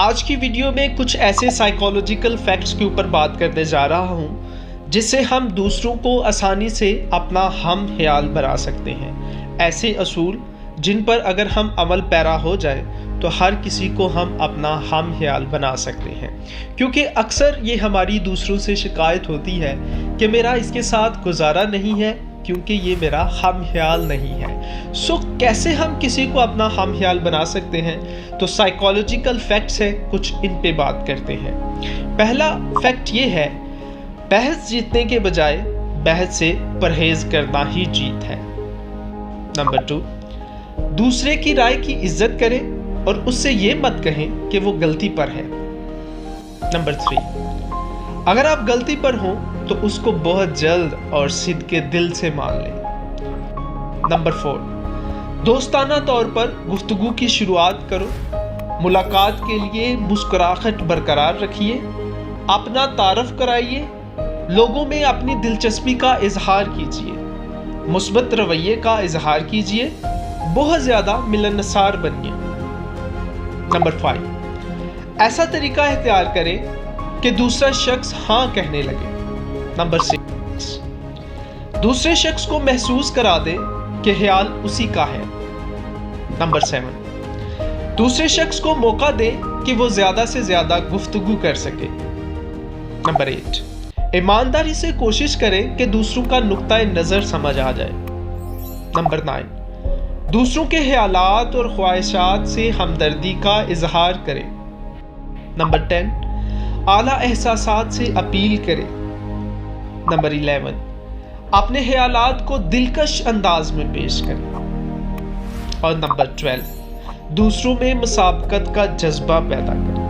آج کی ویڈیو میں کچھ ایسے سائیکالوجیکل فیکٹس کے اوپر بات کرنے جا رہا ہوں جس سے ہم دوسروں کو آسانی سے اپنا ہم خیال بنا سکتے ہیں۔ ایسے اصول جن پر اگر ہم عمل پیرا ہو جائے تو ہر کسی کو ہم اپنا ہم خیال بنا سکتے ہیں، کیونکہ اکثر یہ ہماری دوسروں سے شکایت ہوتی ہے کہ میرا اس کے ساتھ گزارا نہیں ہے کیونکہ یہ میرا ہم خیال نہیں ہے۔ کیسے ہم کسی کو اپنا ہم خیال بنا سکتے ہیں؟ تو سائیکالوجیکل فیکٹس ہے، کچھ ان پہ بات کرتے ہیں۔ پہلا فیکٹ یہ ہے، بحث جیتنے کے بجائے بحث سے پرہیز کرنا ہی جیت ہے۔ نمبر 2، دوسرے کی رائے کی عزت کریں اور اس سے یہ مت کہیں کہ وہ غلطی پر ہے۔ نمبر 3، اگر آپ غلطی پر ہوں تو اس کو بہت جلد اور صدق کے دل سے مان لیں۔ نمبر 4، دوستانہ طور پر گفتگو کی شروعات کرو، ملاقات کے لیے مسکراہٹ برقرار رکھیے، اپنا تعارف کرائیے، لوگوں میں اپنی دلچسپی کا اظہار کیجیے، مثبت رویے کا اظہار کیجیے، بہت زیادہ ملنسار بنیے۔ نمبر 5، ایسا طریقہ اختیار کریں کہ دوسرا شخص ہاں کہنے لگے۔ نمبر 6، دوسرے شخص کو محسوس کرا دیں کہ خیال اسی کا ہے۔ نمبر 7، دوسرے شخص کو موقع دیں کہ وہ زیادہ سے زیادہ گفتگو کر سکے۔ نمبر 8، ایمانداری سے کوشش کریں کہ دوسروں کا نقطۂ نظر سمجھ آ جائے۔ نمبر 9، دوسروں کے خیالات اور خواہشات سے ہمدردی کا اظہار کریں۔ نمبر 10، اعلیٰ احساسات سے اپیل کریں۔ نمبر 11، اپنے خیالات کو دلکش انداز میں پیش کریں۔ اور نمبر 12، دوسروں میں مسابقت کا جذبہ پیدا کریں۔